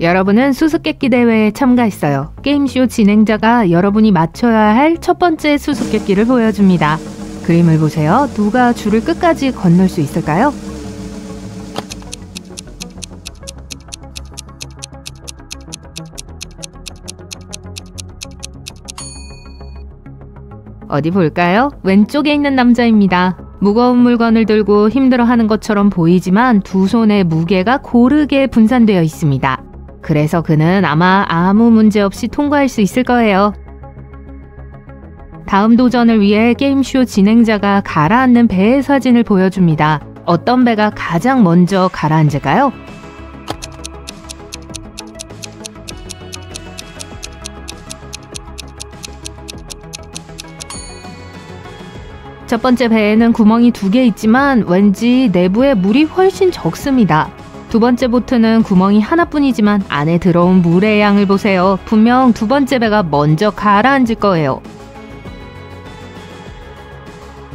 여러분은 수수께끼 대회에 참가했어요. 게임쇼 진행자가 여러분이 맞춰야 할 첫 번째 수수께끼를 보여줍니다. 그림을 보세요. 누가 줄을 끝까지 건널 수 있을까요? 어디 볼까요? 왼쪽에 있는 남자입니다. 무거운 물건을 들고 힘들어하는 것처럼 보이지만 두 손의 무게가 고르게 분산되어 있습니다. 그래서 그는 아마 아무 문제 없이 통과할 수 있을 거예요. 다음 도전을 위해 게임쇼 진행자가 가라앉는 배의 사진을 보여줍니다. 어떤 배가 가장 먼저 가라앉을까요? 첫 번째 배에는 구멍이 2개 있지만 왠지 내부에 물이 훨씬 적습니다. 두 번째 보트는 구멍이 하나뿐이지만 안에 들어온 물의 양을 보세요. 분명 두 번째 배가 먼저 가라앉을 거예요.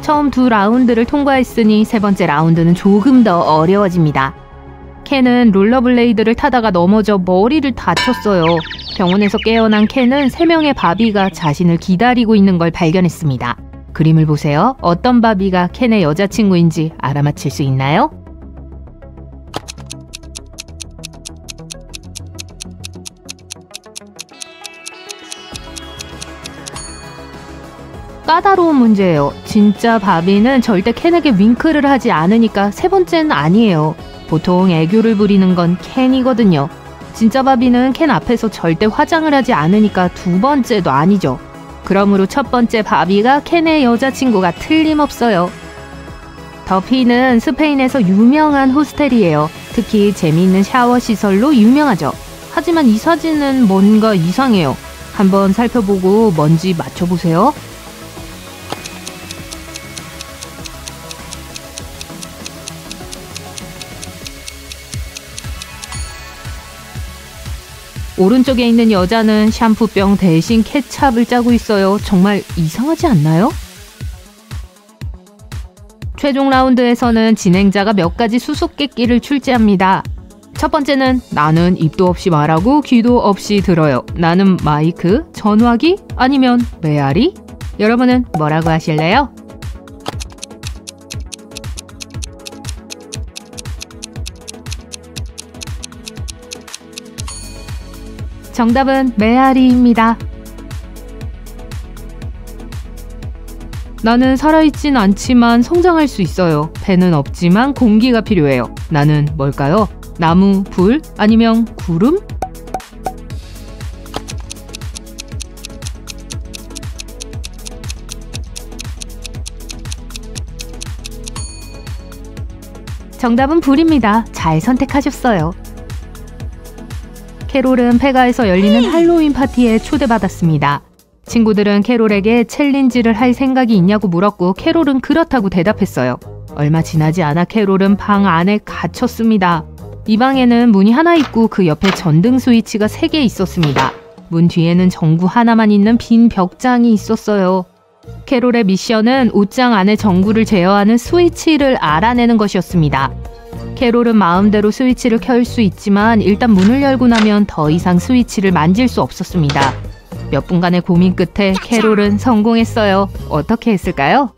처음 2라운드를 통과했으니 세 번째 라운드는 조금 더 어려워집니다. 켄은 롤러블레이드를 타다가 넘어져 머리를 다쳤어요. 병원에서 깨어난 켄은 3명의 바비가 자신을 기다리고 있는 걸 발견했습니다. 그림을 보세요. 어떤 바비가 켄의 여자친구인지 알아맞힐 수 있나요? 까다로운 문제예요. 진짜 바비는 절대 켄에게 윙크를 하지 않으니까 세 번째는 아니에요. 보통 애교를 부리는 건 켄이거든요. 진짜 바비는 켄 앞에서 절대 화장을 하지 않으니까 두 번째도 아니죠. 그러므로 첫 번째 바비가 켄의 여자친구가 틀림없어요. 더피는 스페인에서 유명한 호스텔이에요. 특히 재미있는 샤워 시설로 유명하죠. 하지만 이 사진은 뭔가 이상해요. 한번 살펴보고 뭔지 맞춰보세요. 오른쪽에 있는 여자는 샴푸병 대신 케찹을 짜고 있어요. 정말 이상하지 않나요? 최종 라운드에서는 진행자가 몇 가지 수수께끼를 출제합니다. 첫 번째는 나는 입도 없이 말하고 귀도 없이 들어요. 나는 마이크, 전화기, 아니면 메아리? 여러분은 뭐라고 하실래요? 정답은 메아리입니다. 나는 살아있진 않지만 성장할 수 있어요. 배는 없지만 공기가 필요해요. 나는 뭘까요? 나무, 불, 아니면 구름? 정답은 불입니다. 잘 선택하셨어요. 캐롤은 페가에서 열리는 할로윈 파티에 초대받았습니다. 친구들은 캐롤에게 챌린지를 할 생각이 있냐고 물었고 캐롤은 그렇다고 대답했어요. 얼마 지나지 않아 캐롤은 방 안에 갇혔습니다. 이 방에는 문이 하나 있고 그 옆에 전등 스위치가 3개 있었습니다. 문 뒤에는 전구 하나만 있는 빈 벽장이 있었어요. 캐롤의 미션은 옷장 안에 전구를 제어하는 스위치를 알아내는 것이었습니다. 캐롤은 마음대로 스위치를 켤 수 있지만 일단 문을 열고 나면 더 이상 스위치를 만질 수 없었습니다. 몇 분간의 고민 끝에 캐롤은 성공했어요. 어떻게 했을까요?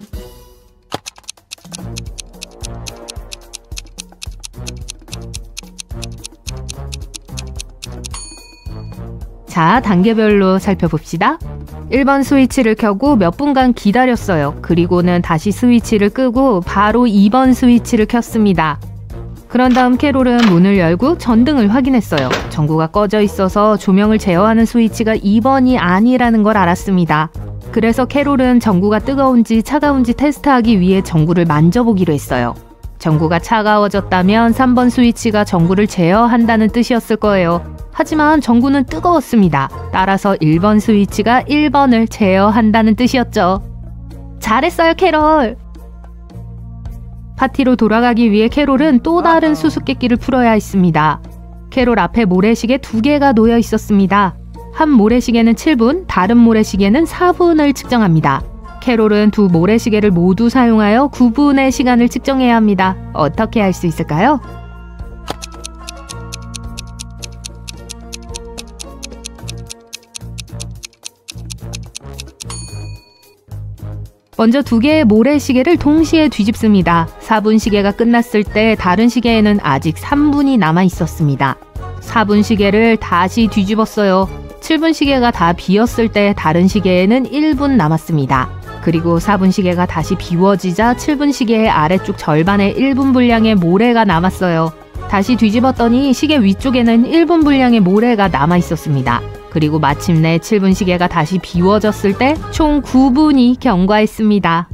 자, 단계별로 살펴봅시다. 1번 스위치를 켜고 몇 분간 기다렸어요. 그리고는 다시 스위치를 끄고 바로 2번 스위치를 켰습니다. 그런 다음 캐롤은 문을 열고 전등을 확인했어요. 전구가 꺼져 있어서 조명을 제어하는 스위치가 2번이 아니라는 걸 알았습니다. 그래서 캐롤은 전구가 뜨거운지 차가운지 테스트하기 위해 전구를 만져보기로 했어요. 전구가 차가워졌다면 3번 스위치가 전구를 제어한다는 뜻이었을 거예요. 하지만 전구는 뜨거웠습니다. 따라서 1번 스위치가 1번을 제어한다는 뜻이었죠. 잘했어요, 캐롤! 파티로 돌아가기 위해 캐롤은 또 다른 수수께끼를 풀어야 했습니다. 캐롤 앞에 모래시계 2개가 놓여 있었습니다. 한 모래시계는 7분, 다른 모래시계는 4분을 측정합니다. 캐롤은 두 모래시계를 모두 사용하여 9분의 시간을 측정해야 합니다. 어떻게 할 수 있을까요? 먼저 2개의 모래시계를 동시에 뒤집습니다. 4분 시계가 끝났을 때 다른 시계에는 아직 3분이 남아 있었습니다. 4분 시계를 다시 뒤집었어요. 7분 시계가 다 비었을 때 다른 시계에는 1분 남았습니다. 그리고 4분 시계가 다시 비워지자 7분 시계의 아래쪽 절반의 1분 분량의 모래가 남았어요. 다시 뒤집었더니 시계 위쪽에는 1분 분량의 모래가 남아 있었습니다. 그리고 마침내 7분 시계가 다시 비워졌을 때 총 9분이 경과했습니다.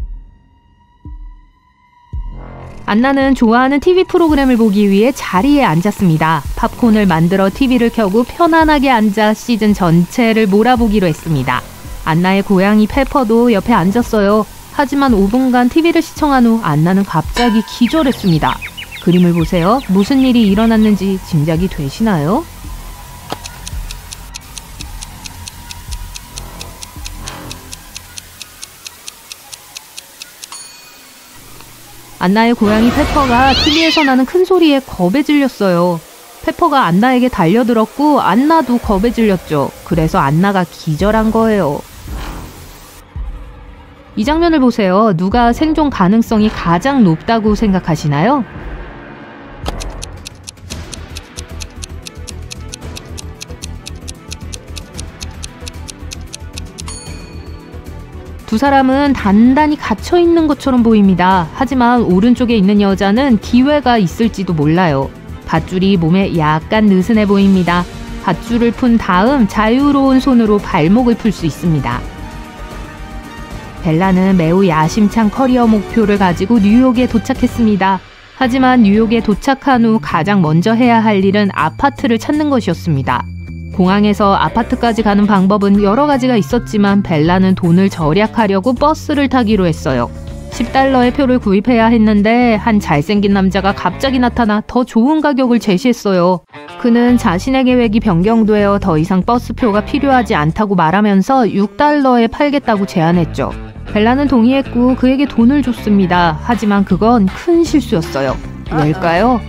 안나는 좋아하는 TV 프로그램을 보기 위해 자리에 앉았습니다. 팝콘을 만들어 TV를 켜고 편안하게 앉아 시즌 전체를 몰아보기로 했습니다. 안나의 고양이 페퍼도 옆에 앉았어요. 하지만 5분간 TV를 시청한 후 안나는 갑자기 기절했습니다. 그림을 보세요. 무슨 일이 일어났는지 짐작이 되시나요? 안나의 고양이 페퍼가 TV에서 나는 큰 소리에 겁에 질렸어요. 페퍼가 안나에게 달려들었고 안나도 겁에 질렸죠. 그래서 안나가 기절한 거예요. 이 장면을 보세요. 누가 생존 가능성이 가장 높다고 생각하시나요? 두 사람은 단단히 갇혀있는 것처럼 보입니다. 하지만 오른쪽에 있는 여자는 기회가 있을지도 몰라요. 밧줄이 몸에 약간 느슨해 보입니다. 밧줄을 푼 다음 자유로운 손으로 발목을 풀 수 있습니다. 벨라는 매우 야심찬 커리어 목표를 가지고 뉴욕에 도착했습니다. 하지만 뉴욕에 도착한 후 가장 먼저 해야 할 일은 아파트를 찾는 것이었습니다. 공항에서 아파트까지 가는 방법은 여러 가지가 있었지만 벨라는 돈을 절약하려고 버스를 타기로 했어요. $10의 표를 구입해야 했는데 한 잘생긴 남자가 갑자기 나타나 더 좋은 가격을 제시했어요. 그는 자신의 계획이 변경되어 더 이상 버스표가 필요하지 않다고 말하면서 $6에 팔겠다고 제안했죠. 벨라는 동의했고 그에게 돈을 줬습니다. 하지만 그건 큰 실수였어요. 왜일까요?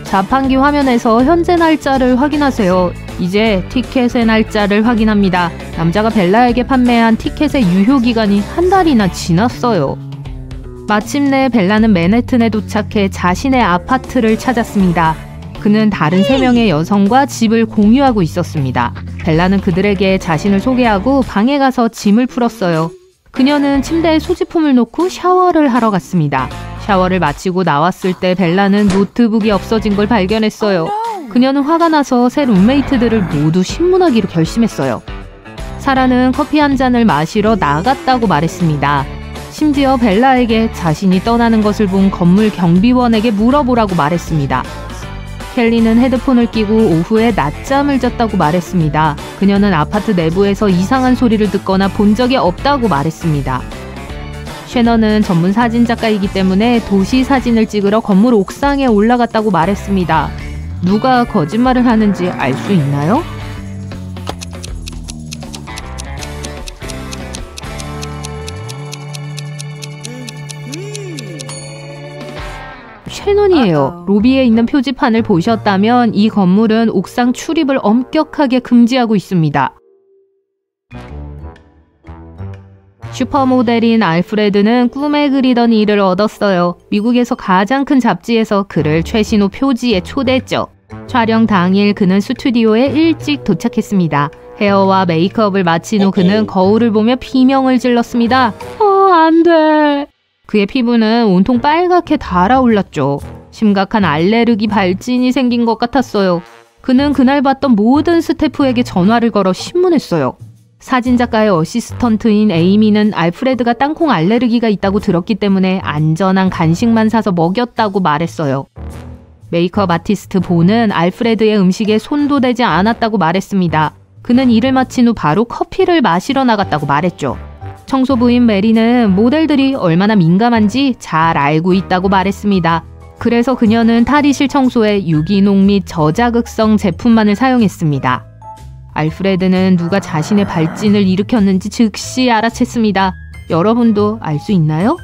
자판기 화면에서 현재 날짜를 확인하세요. 이제 티켓의 날짜를 확인합니다. 남자가 벨라에게 판매한 티켓의 유효기간이 한 달이나 지났어요. 마침내 벨라는 맨해튼에 도착해 자신의 아파트를 찾았습니다. 그는 다른 3명의 여성과 집을 공유하고 있었습니다. 벨라는 그들에게 자신을 소개하고 방에 가서 짐을 풀었어요. 그녀는 침대에 소지품을 놓고 샤워를 하러 갔습니다. 샤워를 마치고 나왔을 때 벨라는 노트북이 없어진 걸 발견했어요. 그녀는 화가 나서 새 룸메이트들을 모두 신문하기로 결심했어요. 사라는 커피 한 잔을 마시러 나갔다고 말했습니다. 심지어 벨라에게 자신이 떠나는 것을 본 건물 경비원에게 물어보라고 말했습니다. 켈리는 헤드폰을 끼고 오후에 낮잠을 잤다고 말했습니다. 그녀는 아파트 내부에서 이상한 소리를 듣거나 본 적이 없다고 말했습니다. 셰넌은 전문 사진작가이기 때문에 도시 사진을 찍으러 건물 옥상에 올라갔다고 말했습니다. 누가 거짓말을 하는지 알 수 있나요? 셰넌이에요. 로비에 있는 표지판을 보셨다면 이 건물은 옥상 출입을 엄격하게 금지하고 있습니다. 슈퍼모델인 알프레드는 꿈에 그리던 일을 얻었어요. 미국에서 가장 큰 잡지에서 그를 최신호 표지에 초대했죠. 촬영 당일 그는 스튜디오에 일찍 도착했습니다. 헤어와 메이크업을 마친 후 그는 거울을 보며 비명을 질렀습니다. 안 돼. 그의 피부는 온통 빨갛게 달아올랐죠. 심각한 알레르기 발진이 생긴 것 같았어요. 그는 그날 봤던 모든 스태프에게 전화를 걸어 신문했어요. 사진작가의 어시스턴트인 에이미는 알프레드가 땅콩 알레르기가 있다고 들었기 때문에 안전한 간식만 사서 먹였다고 말했어요. 메이크업 아티스트 보는 알프레드의 음식에 손도 대지 않았다고 말했습니다. 그는 일을 마친 후 바로 커피를 마시러 나갔다고 말했죠. 청소부인 메리는 모델들이 얼마나 민감한지 잘 알고 있다고 말했습니다. 그래서 그녀는 탈의실 청소에 유기농 및 저자극성 제품만을 사용했습니다. 알프레드는 누가 자신의 발진을 일으켰는지 즉시 알아챘습니다. 여러분도 알 수 있나요?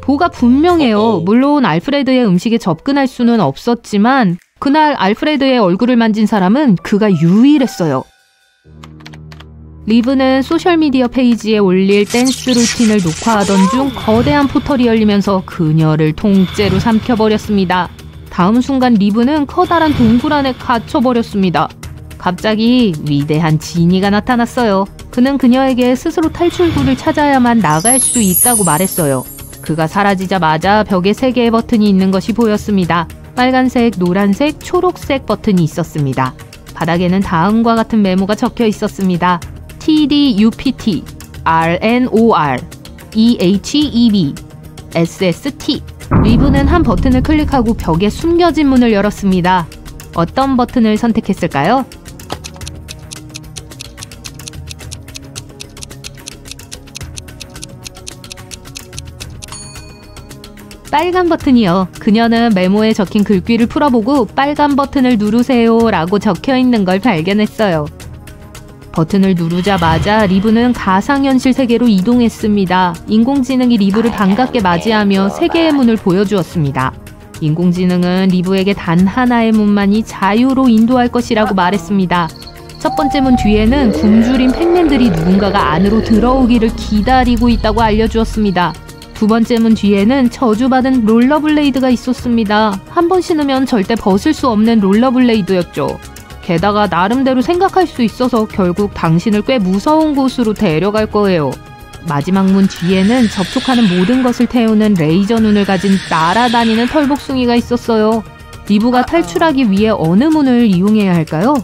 도가 분명해요. 물론 알프레드의 음식에 접근할 수는 없었지만 그날 알프레드의 얼굴을 만진 사람은 그가 유일했어요. 리브는 소셜미디어 페이지에 올릴 댄스 루틴을 녹화하던 중 거대한 포털이 열리면서 그녀를 통째로 삼켜버렸습니다. 다음 순간 리브는 커다란 동굴 안에 갇혀버렸습니다. 갑자기 위대한 지니가 나타났어요. 그는 그녀에게 스스로 탈출구를 찾아야만 나갈 수 있다고 말했어요. 그가 사라지자마자 벽에 3개의 버튼이 있는 것이 보였습니다. 빨간색, 노란색, 초록색 버튼이 있었습니다. 바닥에는 다음과 같은 메모가 적혀 있었습니다. TDUPT, RNOR, EHEB, SST. 리브는 한 버튼을 클릭하고 벽에 숨겨진 문을 열었습니다. 어떤 버튼을 선택했을까요? 빨간 버튼이요. 그녀는 메모에 적힌 글귀를 풀어보고 빨간 버튼을 누르세요 라고 적혀있는 걸 발견했어요. 버튼을 누르자마자 리브는 가상현실 세계로 이동했습니다. 인공지능이 리브를 반갑게 맞이하며 3개의 문을 보여주었습니다. 인공지능은 리브에게 단 하나의 문만이 자유로 인도할 것이라고 말했습니다. 첫 번째 문 뒤에는 굶주린 팩맨들이 누군가가 안으로 들어오기를 기다리고 있다고 알려주었습니다. 두 번째 문 뒤에는 저주받은 롤러블레이드가 있었습니다. 한 번 신으면 절대 벗을 수 없는 롤러블레이드였죠. 게다가 나름대로 생각할 수 있어서 결국 당신을 꽤 무서운 곳으로 데려갈 거예요. 마지막 문 뒤에는 접촉하는 모든 것을 태우는 레이저 눈을 가진 날아다니는 털복숭이가 있었어요. 리브가 탈출하기 위해 어느 문을 이용해야 할까요?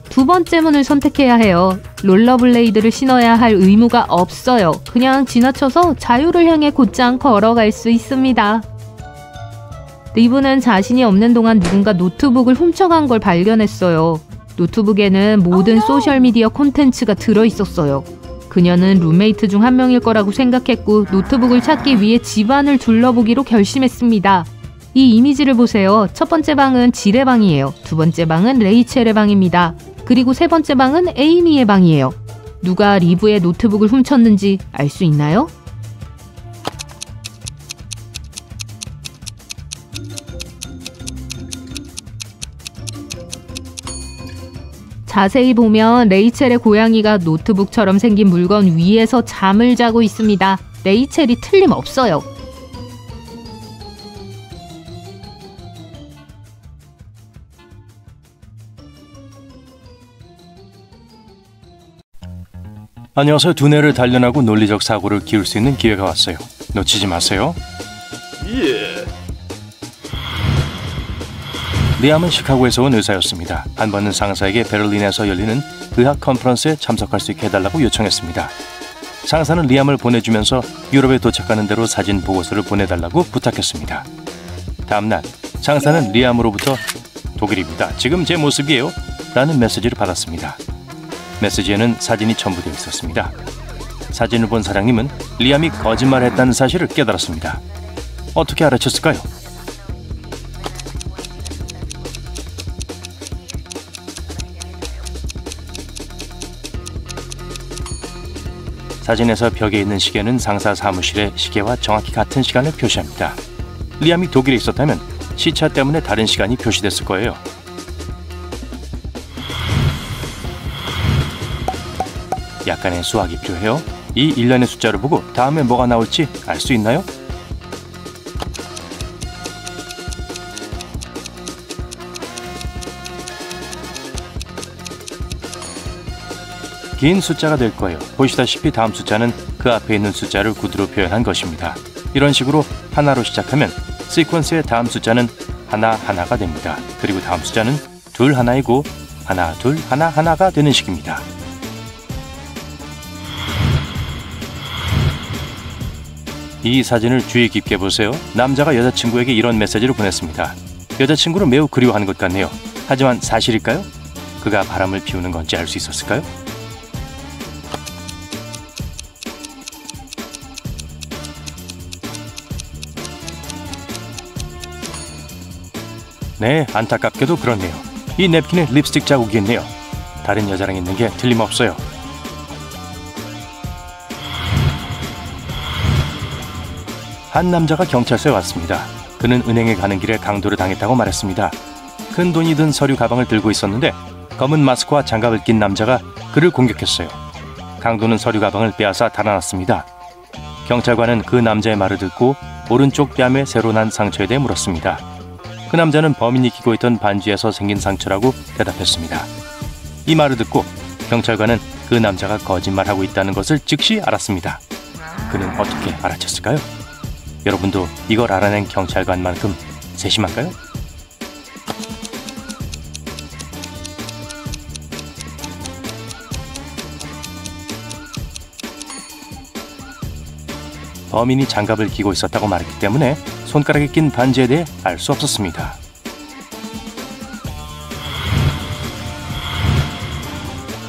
두 번째 문을 선택해야 해요. 롤러블레이드를 신어야 할 의무가 없어요. 그냥 지나쳐서 자유를 향해 곧장 걸어갈 수 있습니다. 리브는 자신이 없는 동안 누군가 노트북을 훔쳐간 걸 발견했어요. 노트북에는 모든 소셜미디어 콘텐츠가 들어있었어요. 그녀는 룸메이트 중 한 명일 거라고 생각했고 노트북을 찾기 위해 집안을 둘러보기로 결심했습니다. 이 이미지를 보세요. 첫 번째 방은 질의 방이에요. 두 번째 방은 레이첼의 방입니다. 그리고 세 번째 방은 에이미의 방이에요. 누가 리브의 노트북을 훔쳤는지 알 수 있나요? 자세히 보면 레이첼의 고양이가 노트북처럼 생긴 물건 위에서 잠을 자고 있습니다. 레이첼이 틀림없어요. 안녕하세요. 두뇌를 단련하고 논리적 사고를 키울 수 있는 기회가 왔어요. 놓치지 마세요. 리암은 시카고에서 온 의사였습니다. 한 번은 상사에게 베를린에서 열리는 의학 컨퍼런스에 참석할 수 있게 해달라고 요청했습니다. 상사는 리암을 보내주면서 유럽에 도착하는 대로 사진 보고서를 보내달라고 부탁했습니다. 다음날 상사는 리암으로부터 독일입니다. 지금 제 모습이에요. 라는 메시지를 받았습니다. 메시지에는 사진이 첨부되어 있었습니다. 사진을 본 사장님은 리암이 거짓말했다는 사실을 깨달았습니다. 어떻게 알아챘을까요? 사진에서 벽에 있는 시계는 상사 사무실의 시계와 정확히 같은 시간을 표시합니다. 리암이 독일에 있었다면 시차 때문에 다른 시간이 표시됐을 거예요. 약간의 수학이 필요해요. 이 일련의 숫자를 보고 다음에 뭐가 나올지 알 수 있나요? 긴 숫자가 될 거예요. 보시다시피 다음 숫자는 그 앞에 있는 숫자를 구두로 표현한 것입니다. 이런 식으로 하나로 시작하면 시퀀스의 다음 숫자는 하나하나가 됩니다. 그리고 다음 숫자는 둘 하나이고 하나 둘 하나 하나가 되는 식입니다. 이 사진을 주의 깊게 보세요. 남자가 여자친구에게 이런 메시지를 보냈습니다. 여자친구를 매우 그리워하는 것 같네요. 하지만 사실일까요? 그가 바람을 피우는 건지 알 수 있었을까요? 네, 안타깝게도 그렇네요. 이 냅킨에 립스틱 자국이 있네요. 다른 여자랑 있는 게 틀림없어요. 한 남자가 경찰서에 왔습니다. 그는 은행에 가는 길에 강도를 당했다고 말했습니다. 큰 돈이 든 서류 가방을 들고 있었는데 검은 마스크와 장갑을 낀 남자가 그를 공격했어요. 강도는 서류 가방을 빼앗아 달아났습니다. 경찰관은 그 남자의 말을 듣고 오른쪽 뺨에 새로 난 상처에 대해 물었습니다. 그 남자는 범인이 끼고 있던 반지에서 생긴 상처라고 대답했습니다. 이 말을 듣고 경찰관은 그 남자가 거짓말하고 있다는 것을 즉시 알았습니다. 그는 어떻게 알아챘을까요? 여러분도 이걸 알아낸 경찰관만큼 세심한가요? 범인이 장갑을 끼고 있었다고 말했기 때문에 손가락에 낀 반지에 대해 알 수 없었습니다.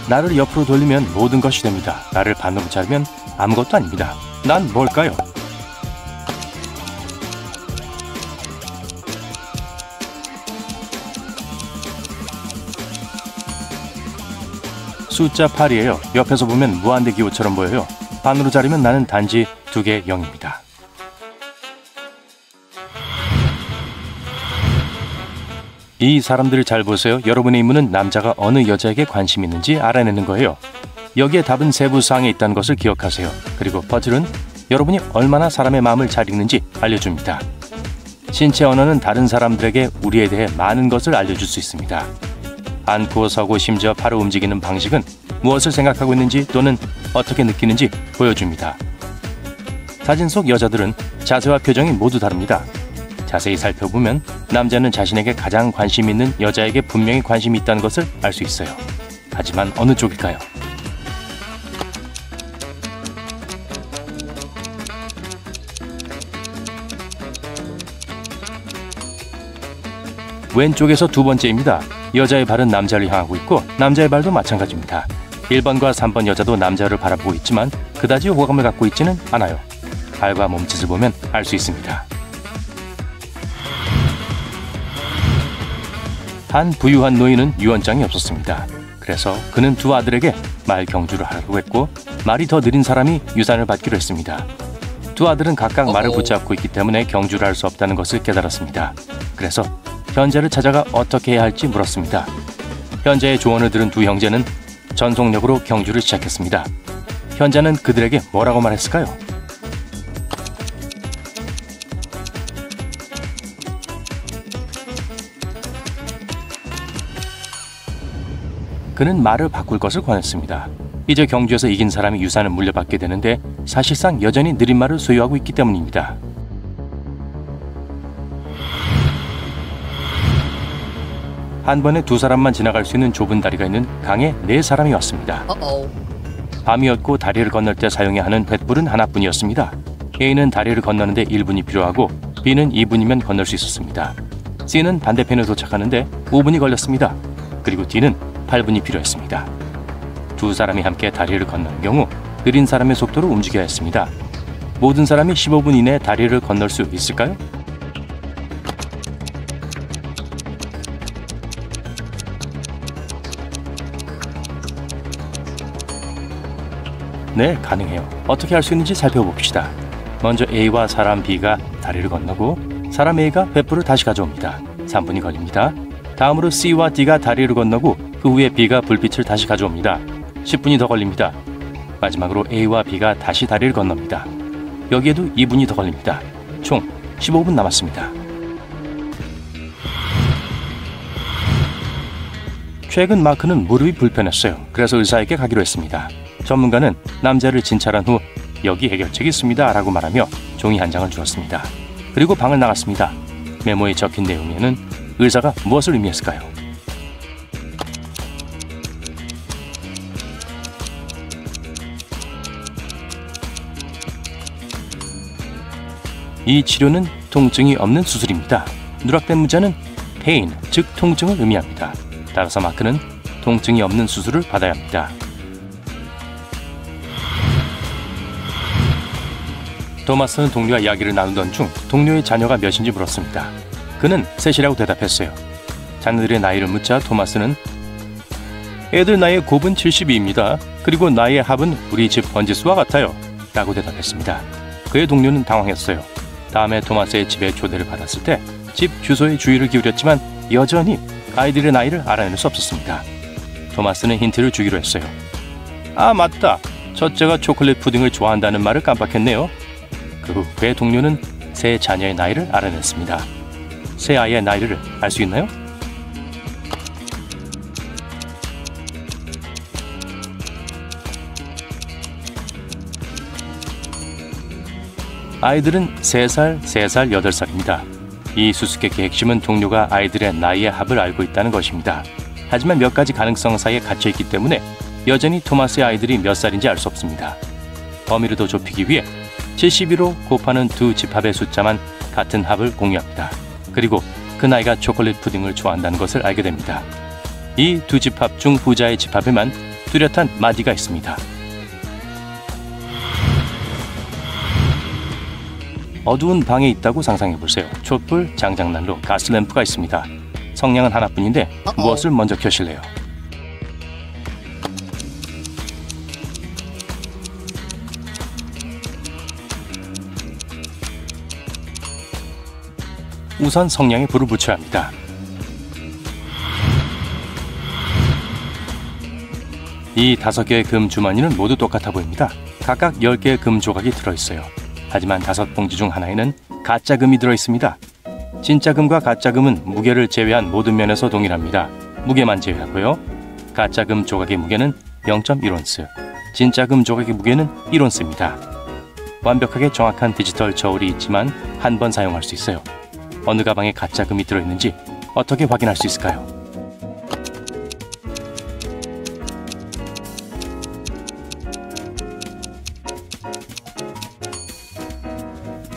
나를 옆으로 돌리면 모든 것이 됩니다. 나를 반으로 자르면 아무것도 아닙니다. 난 뭘까요? 숫자 8이에요. 옆에서 보면 무한대기호처럼 보여요. 반으로 자르면 나는 단지 2개 0입니다. 이 사람들을 잘 보세요. 여러분의 임무는 남자가 어느 여자에게 관심이 있는지 알아내는 거예요. 여기에 답은 세부사항에 있다는 것을 기억하세요. 그리고 퍼즐은 여러분이 얼마나 사람의 마음을 잘 읽는지 알려줍니다. 신체 언어는 다른 사람들에게 우리에 대해 많은 것을 알려줄 수 있습니다. 앉고 서고 심지어 팔을 움직이는 방식은 무엇을 생각하고 있는지 또는 어떻게 느끼는지 보여줍니다. 사진 속 여자들은 자세와 표정이 모두 다릅니다. 자세히 살펴보면 남자는 자신에게 가장 관심 있는 여자에게 분명히 관심이 있다는 것을 알 수 있어요. 하지만 어느 쪽일까요? 왼쪽에서 두 번째입니다. 여자의 발은 남자를 향하고 있고 남자의 발도 마찬가지입니다. 1번과 3번 여자도 남자를 바라보고 있지만 그다지 호감을 갖고 있지는 않아요. 발과 몸짓을 보면 알 수 있습니다. 한 부유한 노인은 유언장이 없었습니다. 그래서 그는 두 아들에게 말 경주를 하라고 했고 말이 더 느린 사람이 유산을 받기로 했습니다. 두 아들은 각각 말을 붙잡고 있기 때문에 경주를 할 수 없다는 것을 깨달았습니다. 그래서 현자를 찾아가 어떻게 해야 할지 물었습니다. 현자의 조언을 들은 두 형제는 전속력으로 경주를 시작했습니다. 현자는 그들에게 뭐라고 말했을까요? 그는 말을 바꿀 것을 권했습니다. 이제 경주에서 이긴 사람이 유산을 물려받게 되는데 사실상 여전히 느린 말을 소유하고 있기 때문입니다. 한 번에 두 사람만 지나갈 수 있는 좁은 다리가 있는 강에 4사람이 왔습니다. 밤이었고 다리를 건널 때 사용해야 하는 횃불은 하나뿐이었습니다. A는 다리를 건너는데 1분이 필요하고 B는 2분이면 건널 수 있었습니다. C는 반대편에 도착하는데 5분이 걸렸습니다. 그리고 D는 8분이 필요했습니다. 두 사람이 함께 다리를 건너는 경우 느린 사람의 속도로 움직여야 했습니다. 모든 사람이 15분 이내에 다리를 건널 수 있을까요? 네, 가능해요. 어떻게 할 수 있는지 살펴봅시다. 먼저 A와 사람 B가 다리를 건너고 사람 A가 횃불을 다시 가져옵니다. 3분이 걸립니다. 다음으로 C와 D가 다리를 건너고 그 후에 B가 불빛을 다시 가져옵니다. 10분이 더 걸립니다. 마지막으로 A와 B가 다시 다리를 건넙니다. 여기에도 2분이 더 걸립니다. 총 15분 남았습니다. 최근 마크는 무릎이 불편했어요. 그래서 의사에게 가기로 했습니다. 전문가는 남자를 진찰한 후 여기 해결책이 있습니다 라고 말하며 종이 한 장을 주었습니다. 그리고 방을 나갔습니다. 메모에 적힌 내용에는 의사가 무엇을 의미했을까요? 이 치료는 통증이 없는 수술입니다. 누락된 문자는 pain, 즉 통증을 의미합니다. 따라서 마크는 통증이 없는 수술을 받아야 합니다. 토마스는 동료와 이야기를 나누던 중 동료의 자녀가 몇인지 물었습니다. 그는 셋이라고 대답했어요. 자녀들의 나이를 묻자 토마스는 애들 나이의 곱은 72입니다. 그리고 나이의 합은 우리 집 번지수와 같아요. 라고 대답했습니다. 그의 동료는 당황했어요. 다음에 토마스의 집에 초대를 받았을 때 집 주소에 주의를 기울였지만 여전히 아이들의 나이를 알아낼 수 없었습니다. 토마스는 힌트를 주기로 했어요. 아, 맞다. 첫째가 초콜릿 푸딩을 좋아한다는 말을 깜빡했네요. 그 후 그의 동료는 세 자녀의 나이를 알아냈습니다. 세 아이의 나이를 알 수 있나요? 아이들은 3살, 3살, 8살입니다. 이 수수께끼의 핵심은 동료가 아이들의 나이의 합을 알고 있다는 것입니다. 하지만 몇 가지 가능성 사이에 갇혀있기 때문에 여전히 토마스의 아이들이 몇 살인지 알 수 없습니다. 범위를 더 좁히기 위해 72로 곱하는 두 집합의 숫자만 같은 합을 공유합니다. 그리고 그 나이가 초콜릿 푸딩을 좋아한다는 것을 알게 됩니다. 이 두 집합 중 후자의 집합에만 뚜렷한 마디가 있습니다. 어두운 방에 있다고 상상해보세요. 촛불, 장장난로, 가스램프가 있습니다. 성냥은 하나뿐인데 무엇을 먼저 켜실래요? 우선 성냥에 불을 붙여야 합니다. 이 5개의 금 주머니는 모두 똑같아 보입니다. 각각 10개의 금 조각이 들어있어요. 하지만 5봉지 중 하나에는 가짜 금이 들어있습니다. 진짜 금과 가짜 금은 무게를 제외한 모든 면에서 동일합니다. 무게만 제외하고요. 가짜 금 조각의 무게는 0.1온스, 진짜 금 조각의 무게는 1온스입니다. 완벽하게 정확한 디지털 저울이 있지만 한 번 사용할 수 있어요. 어느 가방에 가짜 금이 들어있는지 어떻게 확인할 수 있을까요?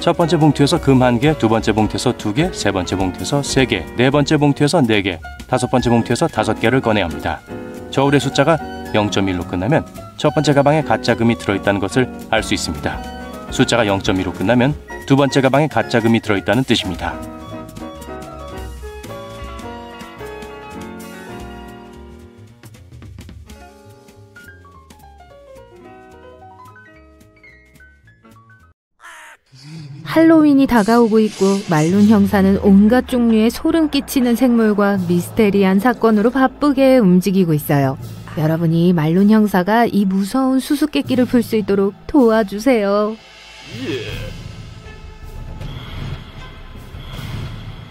첫 번째 봉투에서 금 1개, 두 번째 봉투에서 2개, 세 번째 봉투에서 3개, 네 번째 봉투에서 4개, 다섯 번째 봉투에서 5개를 꺼내야 합니다. 저울의 숫자가 0.1로 끝나면 첫 번째 가방에 가짜 금이 들어있다는 것을 알 수 있습니다. 숫자가 0.2로 끝나면 두 번째 가방에 가짜 금이 들어있다는 뜻입니다. 할로윈이 다가오고 있고 말룬 형사는 온갖 종류의 소름 끼치는 생물과 미스테리한 사건으로 바쁘게 움직이고 있어요. 여러분이 말룬 형사가 이 무서운 수수께끼를 풀 수 있도록 도와주세요.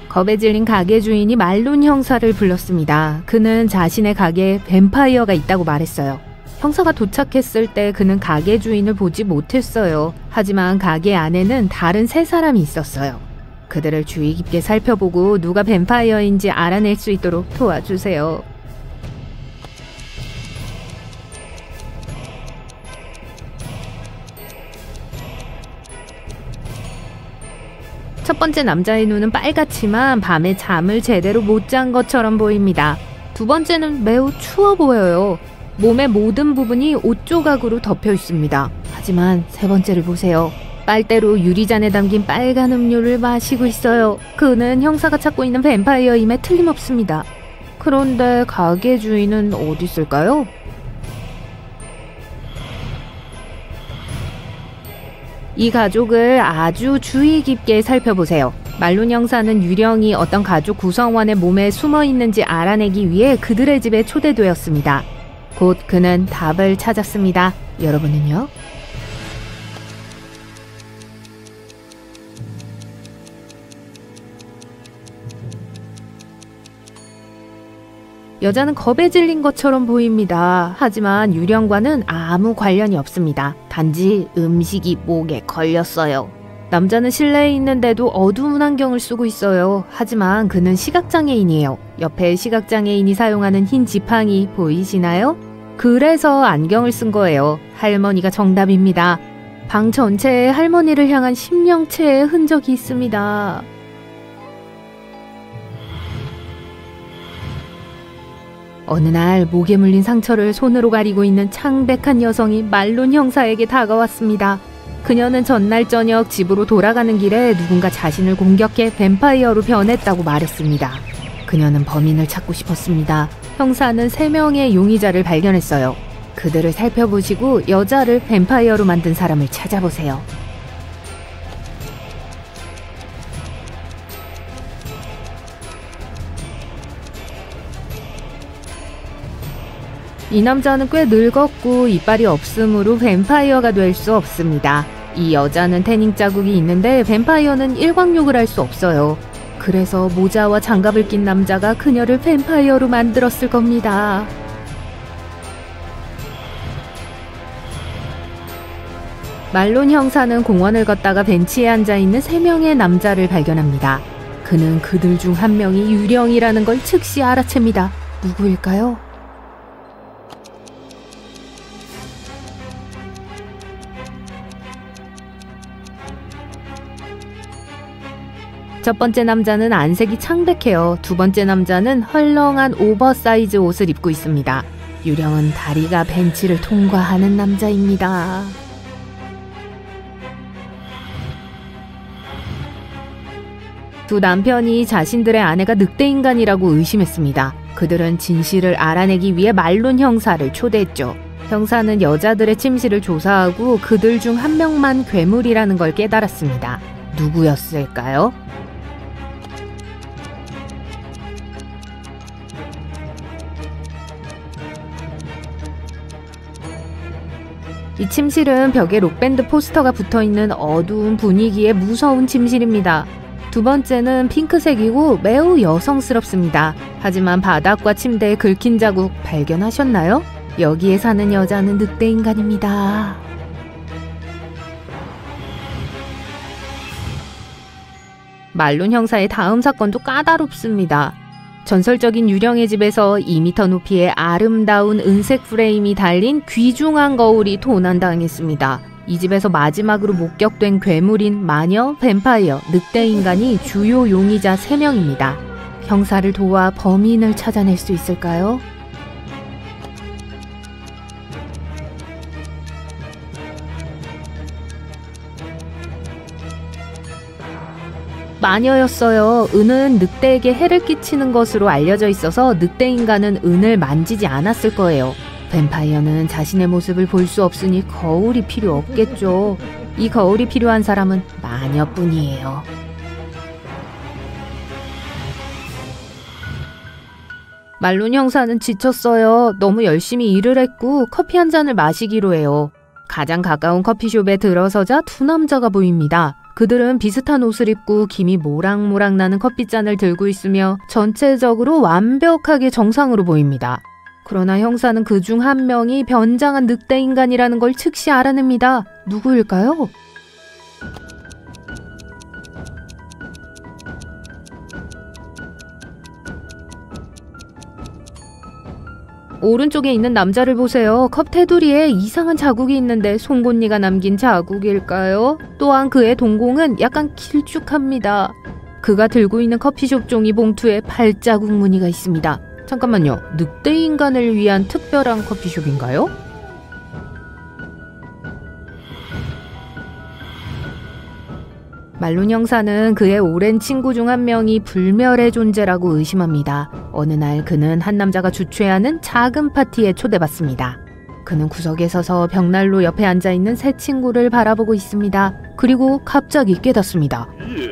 겁에 질린 가게 주인이 말룬 형사를 불렀습니다. 그는 자신의 가게에 뱀파이어가 있다고 말했어요. 형사가 도착했을 때 그는 가게 주인을 보지 못했어요. 하지만 가게 안에는 다른 3사람이 있었어요. 그들을 주의 깊게 살펴보고 누가 뱀파이어인지 알아낼 수 있도록 도와주세요. 첫 번째 남자의 눈은 빨갛지만 밤에 잠을 제대로 못 잔 것처럼 보입니다. 두 번째는 매우 추워 보여요. 몸의 모든 부분이 옷 조각으로 덮여 있습니다. 하지만 세 번째를 보세요. 빨대로 유리잔에 담긴 빨간 음료를 마시고 있어요. 그는 형사가 찾고 있는 뱀파이어임에 틀림없습니다. 그런데 가게 주인은 어디 있을까요? 이 가족을 아주 주의 깊게 살펴보세요. 말룬 형사는 유령이 어떤 가족 구성원의 몸에 숨어 있는지 알아내기 위해 그들의 집에 초대되었습니다. 곧 그는 답을 찾았습니다. 여러분은요? 여자는 겁에 질린 것처럼 보입니다. 하지만 유령과는 아무 관련이 없습니다. 단지 음식이 목에 걸렸어요. 남자는 실내에 있는데도 어두운 안경을 쓰고 있어요. 하지만 그는 시각장애인이에요. 옆에 시각장애인이 사용하는 흰 지팡이 보이시나요? 그래서 안경을 쓴 거예요. 할머니가 정답입니다. 방 전체에 할머니를 향한 심령체의 흔적이 있습니다. 어느 날 목에 물린 상처를 손으로 가리고 있는 창백한 여성이 말룬 형사에게 다가왔습니다. 그녀는 전날 저녁 집으로 돌아가는 길에 누군가 자신을 공격해 뱀파이어로 변했다고 말했습니다. 그녀는 범인을 찾고 싶었습니다. 형사는 3명의 용의자를 발견했어요. 그들을 살펴보시고 여자를 뱀파이어로 만든 사람을 찾아보세요. 이 남자는 꽤 늙었고 이빨이 없으므로 뱀파이어가 될 수 없습니다. 이 여자는 태닝 자국이 있는데 뱀파이어는 일광욕을 할 수 없어요. 그래서 모자와 장갑을 낀 남자가 그녀를 뱀파이어로 만들었을 겁니다. 말론 형사는 공원을 걷다가 벤치에 앉아있는 3명의 남자를 발견합니다. 그는 그들 중 한 명이 유령이라는 걸 즉시 알아챕니다. 누구일까요? 첫 번째 남자는 안색이 창백해요. 두 번째 남자는 헐렁한 오버사이즈 옷을 입고 있습니다. 유령은 다리가 벤치를 통과하는 남자입니다. 두 남편이 자신들의 아내가 늑대인간이라고 의심했습니다. 그들은 진실을 알아내기 위해 말론 형사를 초대했죠. 형사는 여자들의 침실을 조사하고 그들 중 한 명만 괴물이라는 걸 깨달았습니다. 누구였을까요? 이 침실은 벽에 록밴드 포스터가 붙어있는 어두운 분위기의 무서운 침실입니다. 두 번째는 핑크색이고 매우 여성스럽습니다. 하지만 바닥과 침대에 긁힌 자국 발견하셨나요? 여기에 사는 여자는 늑대인간입니다. 말론 형사의 다음 사건도 까다롭습니다. 전설적인 유령의 집에서 2m 높이의 아름다운 은색 프레임이 달린 귀중한 거울이 도난당했습니다. 이 집에서 마지막으로 목격된 괴물인 마녀, 뱀파이어, 늑대인간이 주요 용의자 3명입니다. 형사를 도와 범인을 찾아낼 수 있을까요? 마녀였어요. 은은 늑대에게 해를 끼치는 것으로 알려져 있어서 늑대인간은 은을 만지지 않았을 거예요. 뱀파이어는 자신의 모습을 볼 수 없으니 거울이 필요 없겠죠. 이 거울이 필요한 사람은 마녀뿐이에요. 말론 형사는 지쳤어요. 너무 열심히 일을 했고 커피 한 잔을 마시기로 해요. 가장 가까운 커피숍에 들어서자 두 남자가 보입니다. 그들은 비슷한 옷을 입고 김이 모락모락 나는 커피잔을 들고 있으며 전체적으로 완벽하게 정상으로 보입니다. 그러나 형사는 그중 한 명이 변장한 늑대인간이라는 걸 즉시 알아냅니다. 누구일까요? 오른쪽에 있는 남자를 보세요. 컵 테두리에 이상한 자국이 있는데 송곳니가 남긴 자국일까요? 또한 그의 동공은 약간 길쭉합니다. 그가 들고 있는 커피숍 종이 봉투에 발자국 무늬가 있습니다. 잠깐만요. 늑대인간을 위한 특별한 커피숍인가요? 말론 형사는 그의 오랜 친구 중 한 명이 불멸의 존재라고 의심합니다. 어느 날 그는 한 남자가 주최하는 작은 파티에 초대받습니다. 그는 구석에 서서 벽난로 옆에 앉아있는 새 친구를 바라보고 있습니다. 그리고 갑자기 깨닫습니다.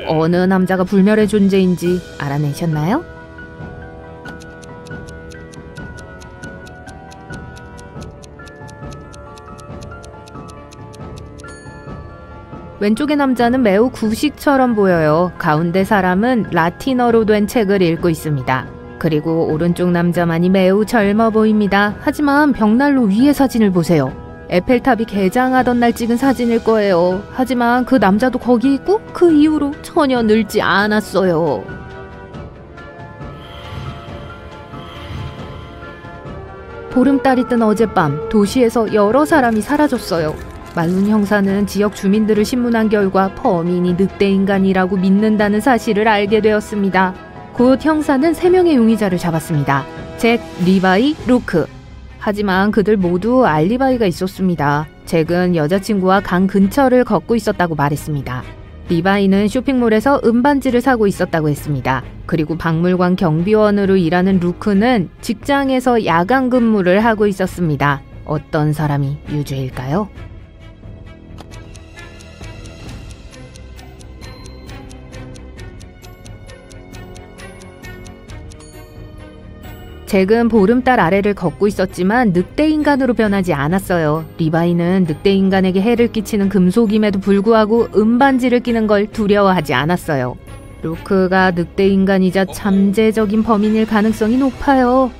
어느 남자가 불멸의 존재인지 알아내셨나요? 왼쪽의 남자는 매우 구식처럼 보여요. 가운데 사람은 라틴어로 된 책을 읽고 있습니다. 그리고 오른쪽 남자만이 매우 젊어 보입니다. 하지만 벽난로 위의 사진을 보세요. 에펠탑이 개장하던 날 찍은 사진일 거예요. 하지만 그 남자도 거기 있고 그 이후로 전혀 늙지 않았어요. 보름달이 뜬 어젯밤 도시에서 여러 사람이 사라졌어요. 말론 형사는 지역 주민들을 신문한 결과 범인이 늑대인간이라고 믿는다는 사실을 알게 되었습니다. 곧 형사는 3명의 용의자를 잡았습니다. 잭, 리바이, 루크. 하지만 그들 모두 알리바이가 있었습니다. 잭은 여자친구와 강 근처를 걷고 있었다고 말했습니다. 리바이는 쇼핑몰에서 음반지를 사고 있었다고 했습니다. 그리고 박물관 경비원으로 일하는 루크는 직장에서 야간 근무를 하고 있었습니다. 어떤 사람이 유죄일까요? 잭은 보름달 아래를 걷고 있었지만 늑대인간으로 변하지 않았어요. 리바이는 늑대인간에게 해를 끼치는 금속임에도 불구하고 음반지를 끼는 걸 두려워하지 않았어요. 루크가 늑대인간이자 잠재적인 범인일 가능성이 높아요.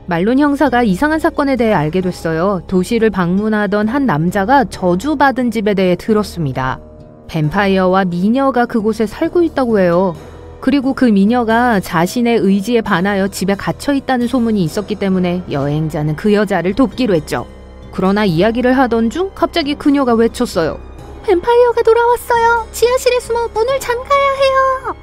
말론 형사가 이상한 사건에 대해 알게 됐어요. 도시를 방문하던 한 남자가 저주받은 집에 대해 들었습니다. 뱀파이어와 미녀가 그곳에 살고 있다고 해요. 그리고 그 미녀가 자신의 의지에 반하여 집에 갇혀 있다는 소문이 있었기 때문에 여행자는 그 여자를 돕기로 했죠. 그러나 이야기를 하던 중 갑자기 그녀가 외쳤어요. 뱀파이어가 돌아왔어요. 지하실에 숨어 문을 잠가야 해요.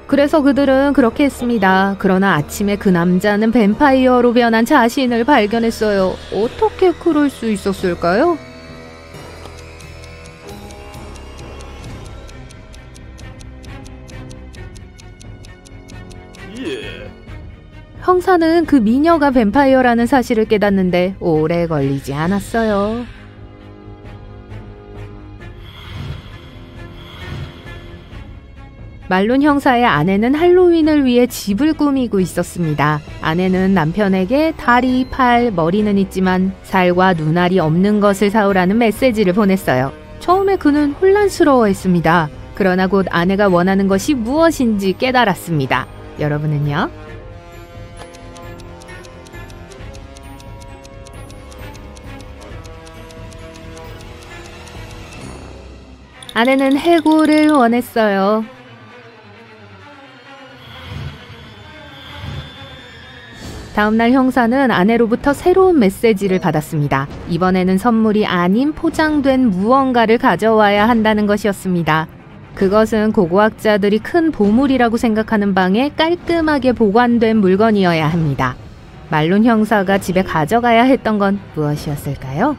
그래서 그들은 그렇게 했습니다. 그러나 아침에 그 남자는 뱀파이어로 변한 자신을 발견했어요. 어떻게 그럴 수 있었을까요? 형사는 그 미녀가 뱀파이어라는 사실을 깨닫는데 오래 걸리지 않았어요. 말론 형사의 아내는 할로윈을 위해 집을 꾸미고 있었습니다. 아내는 남편에게 다리, 팔, 머리는 있지만 살과 눈알이 없는 것을 사오라는 메시지를 보냈어요. 처음에 그는 혼란스러워했습니다. 그러나 곧 아내가 원하는 것이 무엇인지 깨달았습니다. 여러분은요? 아내는 해고를 원했어요. 다음날 형사는 아내로부터 새로운 메시지를 받았습니다. 이번에는 선물이 아닌 포장된 무언가를 가져와야 한다는 것이었습니다. 그것은 고고학자들이 큰 보물이라고 생각하는 방에 깔끔하게 보관된 물건이어야 합니다. 말론 형사가 집에 가져가야 했던 건 무엇이었을까요?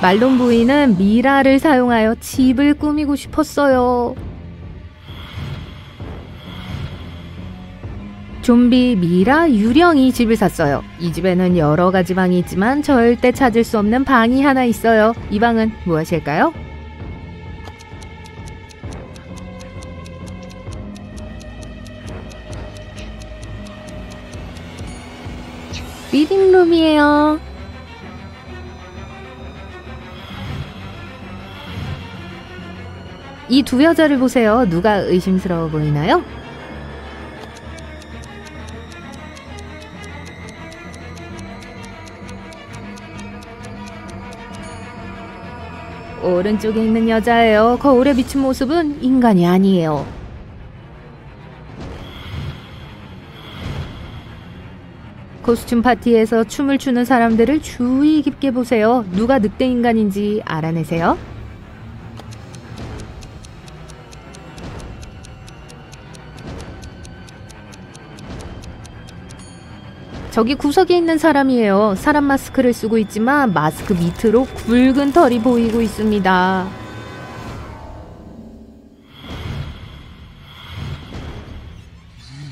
말론 부인은 미라를 사용하여 집을 꾸미고 싶었어요. 좀비 미라 유령이 집을 샀어요. 이 집에는 여러 가지 방이 있지만 절대 찾을 수 없는 방이 하나 있어요. 이 방은 무엇일까요? 리빙룸이에요. 이 두 여자를 보세요. 누가 의심스러워 보이나요? 오른쪽에 있는 여자예요. 거울에 비친 모습은 인간이 아니에요. 코스튬 파티에서 춤을 추는 사람들을 주의 깊게 보세요. 누가 늑대 인간인지 알아내세요. 저기 구석에 있는 사람이에요. 사람 마스크를 쓰고 있지만 마스크 밑으로 굵은 털이 보이고 있습니다.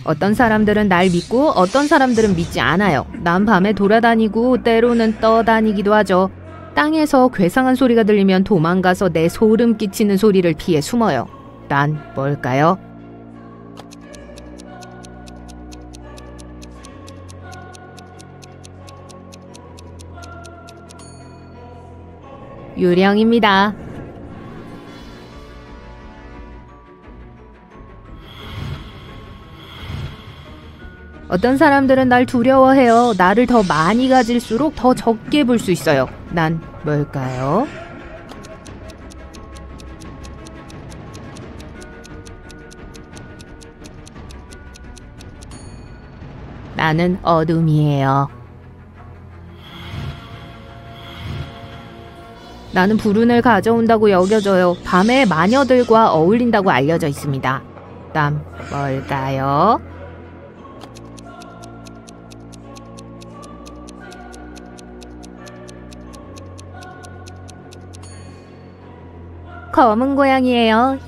어떤 사람들은 날 믿고 어떤 사람들은 믿지 않아요. 난 밤에 돌아다니고 때로는 떠다니기도 하죠. 땅에서 괴상한 소리가 들리면 도망가서 내 소름 끼치는 소리를 피해 숨어요. 난 뭘까요? 유령입니다. 어떤 사람들은 날 두려워해요. 나를 더 많이 가질수록 더 적게 볼 수 있어요. 난 뭘까요? 나는 어둠이에요. 나는 불운을 가져온다고 여겨져요. 밤에 마녀들과 어울린다고 알려져 있습니다. 정답 뭘까요? 검은 고양이에요.